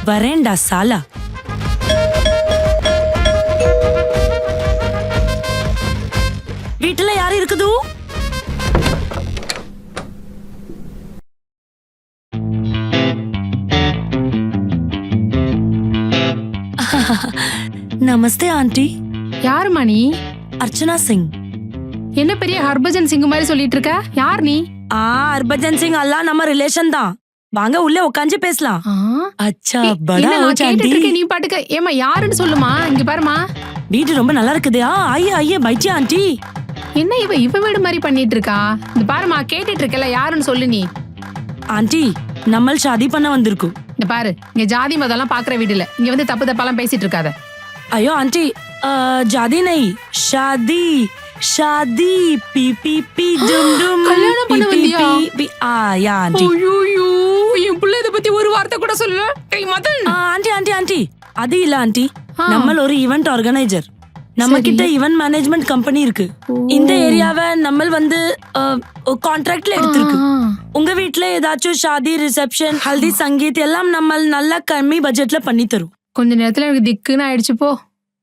வரேன்டா சாலா. வீட்டுல யாரு இருக்குது? நமஸ்தே ஆண்டி. யாருமா நீ? அர்ச்சனா சிங். என்ன பெரிய ஹர்பஜன் சிங் மாதிரி சொல்லிட்டு இருக்க? யார் நீ? ஹர்பஜன் சிங் எல்லாம் நம்ம ரிலேஷன் தான். வாங்க உள்ள உட்காந்து பேசலாம். அச்சா படா ஆண்டி. நீ பாட்டுக்க ஏமா யாருன்னு சொல்லுமா. இங்க பாருமா. வீடு ரொம்ப நல்லா இருக்குதா? ஐயா ஐயா பைச்சி ஆண்டி. என்ன இவ வீடு மாதிரி பண்ணிட்டு இருக்கா? இந்த பாருமா கேட்டுட்டு இருக்கல யாருன்னு சொல்லு நீ. ஆண்டி நம்ம ஷாதி பண்ண வந்திருக்கும். இந்த பாரு இங்க ஜாதி மதம்லாம் பாக்குற வீடு இல்ல. இங்க வந்து தப்பு தப்பாலாம் பேசிட்டு இருக்காத. ஐயோ ஆண்டி ஜாதி நை ஷாதி ஷாதி பி பி பி டும் டும் கல்யாணம் பண்ண வந்தியா? Yeah aunty. ஐயோ என் புள்ள இத பத்தி ஒரு வார்த்தை கூட சொல்லல. டேய் மதன். ஆண்டி ஆண்டி ஆண்டி அது இல்ல ஆண்டி. நம்ம ஒரு ஈவென்ட் ஆர்கனைசர். நம்ம கிட்ட ஈவென்ட் மேனேஜ்மெண்ட் கம்பெனி இருக்கு. இந்த ஏரியாவை நம்ம வந்து கான்ட்ராக்ட்ல எடுத்திருக்கு. உங்க வீட்ல ஏதாச்சும் ஷாதி ரிசப்ஷன் ஹல்தி சங்கீத் எல்லாம் நம்ம நல்ல கம்மி பட்ஜெட்ல பண்ணி தரும். கொஞ்ச நேரத்துல எனக்கு திக்குன்னு ஆயிடுச்சு போ.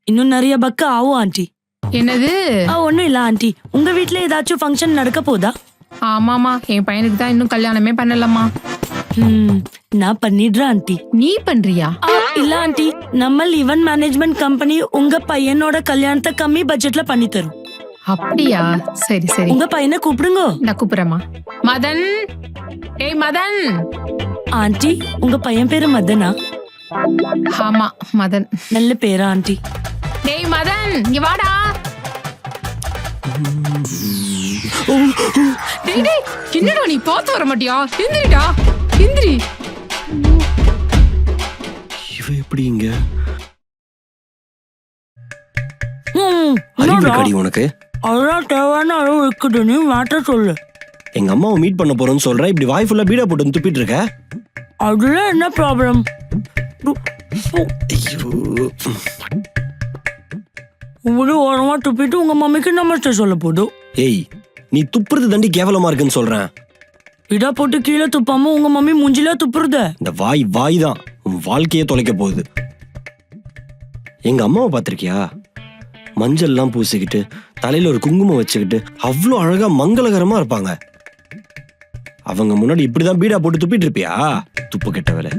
இன்னும் நிறைய பக்க ஆகும் ஆண்டி. என்னது? ஒண்ணும் இல்ல ஆண்டி. உங்க வீட்ல ஏதாச்சும் ஃபங்க்ஷன் நடக்க போதா? ஆமாமா என் பையனுக்கு தான் இன்னும் கல்யாணமே பண்ணலம்மா. நான் பண்ணிடுறேன் ஆண்டி. நீ பண்றியா? இல்ல ஆண்டி நம்ம ஈவென்ட் மேனேஜ்மெண்ட் கம்பெனி உங்க பையனோட கல்யாணத்தை கம்மி பட்ஜெட்ல பண்ணி தரும். அப்படியா? சரி சரி. உங்க பையனை கூப்பிடுங்க. நான் கூப்பிடுறேம்மா. மதன். ஏய் மதன். ஆண்டி உங்க பையன் பேரு மதனா? ஆமா மதன். நல்ல பேரா ஆண்டி. டேய் மதன் இங்க வாடா. டேய் டேய் என்னடா நீ பார்த்து வர மாட்டியா? எந்திரிடா எந்திரி. இவ எப்படி இங்க? அறிவுக்கடி உனக்கு? அவ்வளவு தேவையான அளவு இருக்குது. நீ மாட்ட சொல்லு. எங்க அம்மாவை மீட் பண்ண போறேன்னு சொல்ற. இப்படி வாய் ஃபுல்லா பீடா போட்டு துப்பிட்டு இருக்க. அதுல என்ன ப்ராப்ளம்? உங்களும் ஓரமா துப்பிட்டு உங்க மம்மிக்கு நமஸ்தே சொல்ல போதும். ஏய் நீ துப்புறது தண்டி கேவலமா இருக்குன்னு சொல்றேன். இடா போட்டு கீழே துப்பாம உங்க மம்மி மூஞ்சில துப்புறத. இந்த வாய் தான் உன் வாழ்க்கையே தொலைக்க போகுது. எங்க அம்மாவை பாத்திருக்கியா? மஞ்சள் எல்லாம் பூசிக்கிட்டு தலையில ஒரு குங்குமம் வச்சுக்கிட்டு அவ்வளவு அழகா மங்களகரமா இருப்பாங்க. அவங்க முன்னாடி இப்படிதான் பீடா போட்டு துப்பிட்டு இருப்பியா? துப்பு கெட்ட வேலை.